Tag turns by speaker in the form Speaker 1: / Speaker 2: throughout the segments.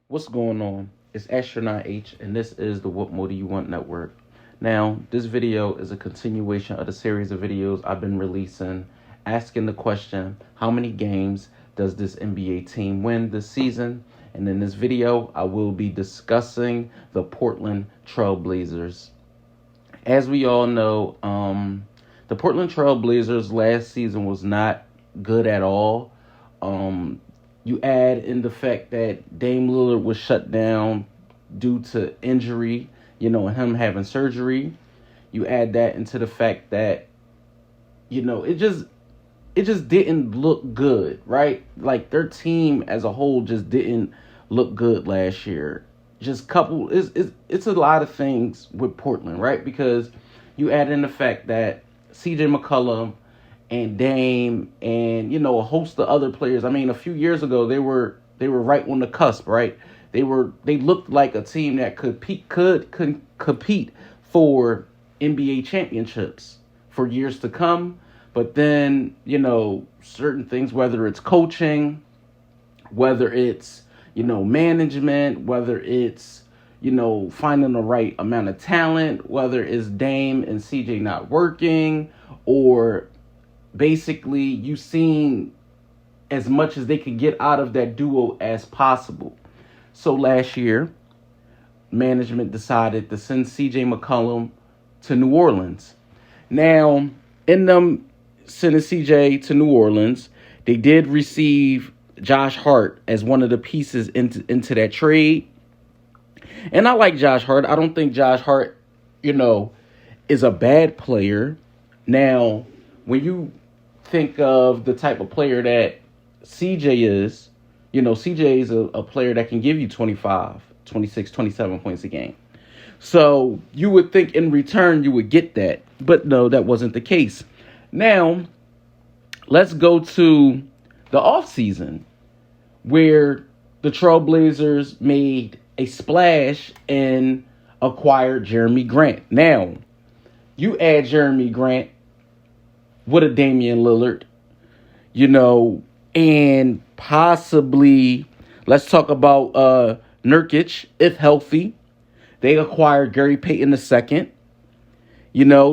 Speaker 1: What's going on? It's Astronaut H, and this is the What More Do You Want Network. Now, this video is a continuation of the series of videos I've been releasing, asking the question, how many games does this NBA team win this season? And in this video, I will be discussing the Portland Trailblazers. As we all know, the Portland Trailblazers last season was not good at all. You add in the fact that Dame Lillard was shut down due to injury, him having surgery. You add that into the fact that, it just didn't look good, right? Like their team as a whole just didn't look good last year. It's a lot of things with Portland, right? Because you add in the fact that CJ McCollum and Dame and a host of other players. I mean, a few years ago they were right on the cusp, right? They looked like a team that could compete for NBA championships for years to come. But then, certain things, whether it's coaching, whether it's management, whether it's finding the right amount of talent, whether it's Dame and CJ not working, or basically you seen as much as they could get out of that duo as possible. So last year, management decided to send CJ McCollum to New Orleans. Now, in them sending CJ to New Orleans, they did receive Josh Hart as one of the pieces into that trade. And I like Josh Hart. I don't think Josh Hart, is a bad player. Now, when you think of the type of player that CJ is, CJ is a player that can give you 25, 26, 27 points a game. So you would think in return you would get that. But no, that wasn't the case. Now, let's go to the offseason where the Trailblazers made a splash and acquired Jeremy Grant. Now, you add Jeremy Grant with a Damian Lillard, and possibly, let's talk about Nurkic, if healthy. They acquired Gary Payton II.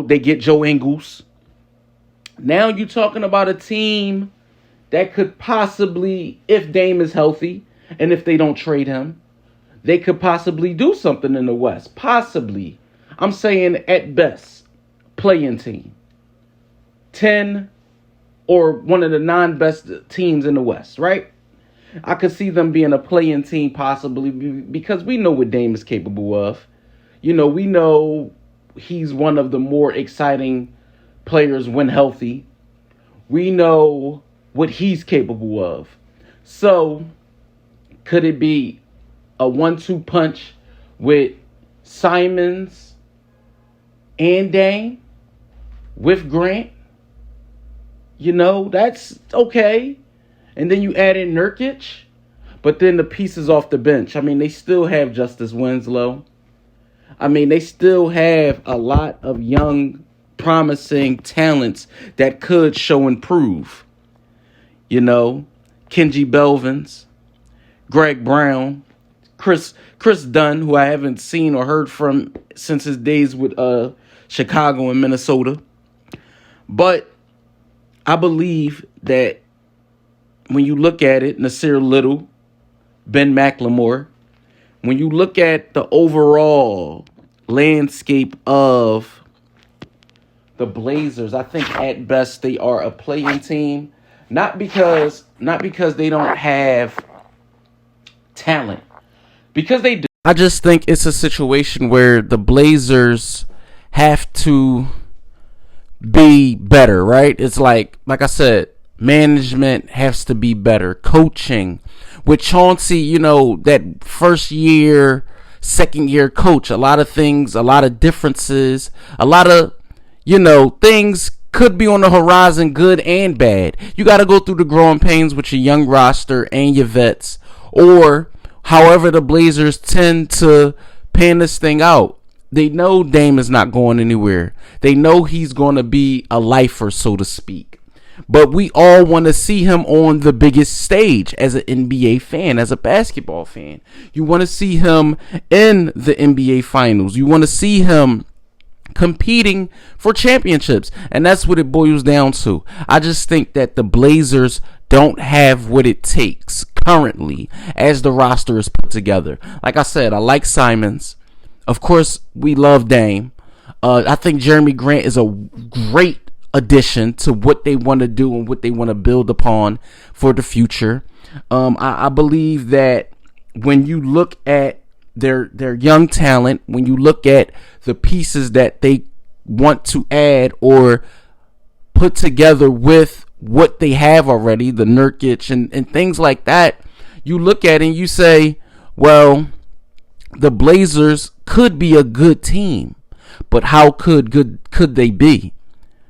Speaker 1: They get Joe Ingles. Now you're talking about a team that could possibly, if Dame is healthy, and if they don't trade him, they could possibly do something in the West. Possibly. I'm saying at best, play-in team. 10 or one of the 9 best teams in the West, right? I could see them being a play-in team possibly because we know what Dame is capable of. We know he's one of the more exciting players when healthy. We know what he's capable of. So, could it be a 1-2 punch with Simons and Dame with Grant? That's okay. And then you add in Nurkic, but then the pieces off the bench. I mean, they still have Justice Winslow. I mean, they still have a lot of young, promising talents that could show and prove. Kenji Belvins, Greg Brown, Chris Dunn, who I haven't seen or heard from since his days with Chicago and Minnesota. But I believe that when you look at it, Nasir Little, Ben McLemore, when you look at the overall landscape of the Blazers, I think at best they are a play-in team. Not because they don't have talent. Because they do. I just think it's a situation where the Blazers have to be better, right? It's like I said, management has to be better. Coaching. With Chauncey, that first year, second year coach, a lot of things, a lot of differences, a lot of, things could be on the horizon, good and bad. You got to go through the growing pains with your young roster and your vets, or however the Blazers tend to pan this thing out. They know Dame is not going anywhere. They know he's going to be a lifer, so to speak. But we all want to see him on the biggest stage as an NBA fan, as a basketball fan. You want to see him in the NBA Finals. You want to see him competing for championships. And that's what it boils down to. I just think that the Blazers don't have what it takes currently as the roster is put together. Like I said, I like Simons. Of course, we love Dame. I think Jeremy Grant is a great addition to what they want to do and what they want to build upon for the future. I believe that when you look at their young talent, when you look at the pieces that they want to add or put together with what they have already, the Nurkic and things like that, you look at it and you say, well, the Blazers could be a good team, but how could they be?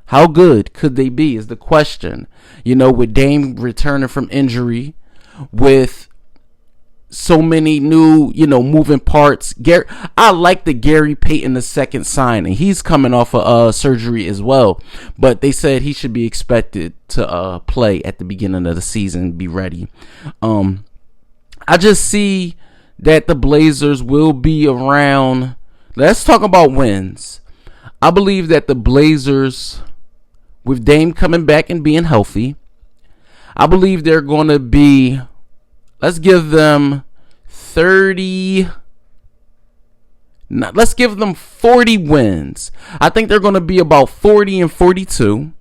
Speaker 1: How good could they be is the question. With Dame returning from injury, with so many new, moving parts. I like the Gary Payton II signing. He's coming off of surgery as well, but they said he should be expected to play at the beginning of the season, be ready. I just see that the Blazers will be around. Let's talk about wins. I believe that the Blazers, with Dame coming back and being healthy, I believe they're going to be, let's give them 40 wins. I think they're going to be about 40-42.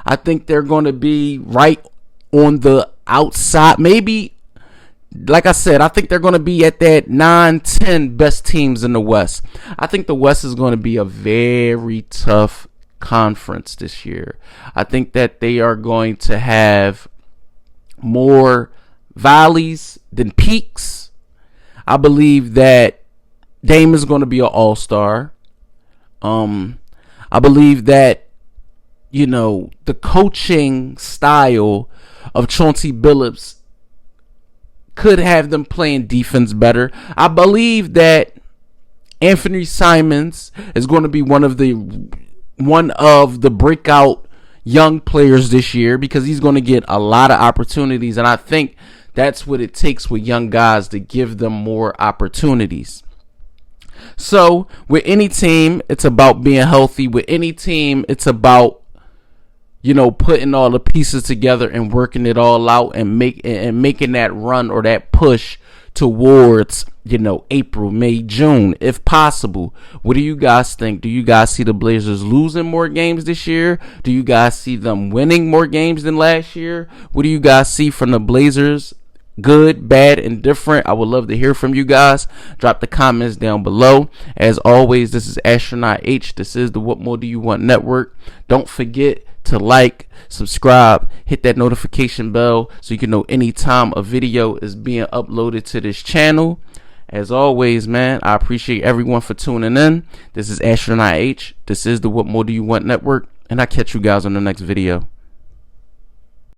Speaker 1: I think they're going to be right on the outside. Maybe, like I said, I think they're going to be at that 9-10 best teams in the West. I think the West is going to be a very tough conference this year. I think that they are going to have more valleys than peaks. I believe that Dame is going to be an all-star. I believe that, the coaching style of Chauncey Billups could have them playing defense better. I believe that Anthony Simons is going to be one of the breakout young players this year, because he's going to get a lot of opportunities, and I think that's what it takes with young guys, to give them more opportunities. So with any team, it's about being healthy. With any team, it's about putting all the pieces together and working it all out and making that run or that push towards April, May, June, if possible. What do you guys think? Do you guys see the Blazers losing more games this year? Do you guys see them winning more games than last year? What do you guys see from the Blazers? Good, bad, and different. I would love to hear from you guys. Drop the comments down below. As always, this is Astronaut H. This is the What More Do You Want Network. Don't forget to like, subscribe, hit that notification bell so you can know anytime a video is being uploaded to this channel. As always, man, I appreciate everyone for tuning in. This is Astronaut H. This is the What More Do You Want Network, and I'll catch you guys on the next video.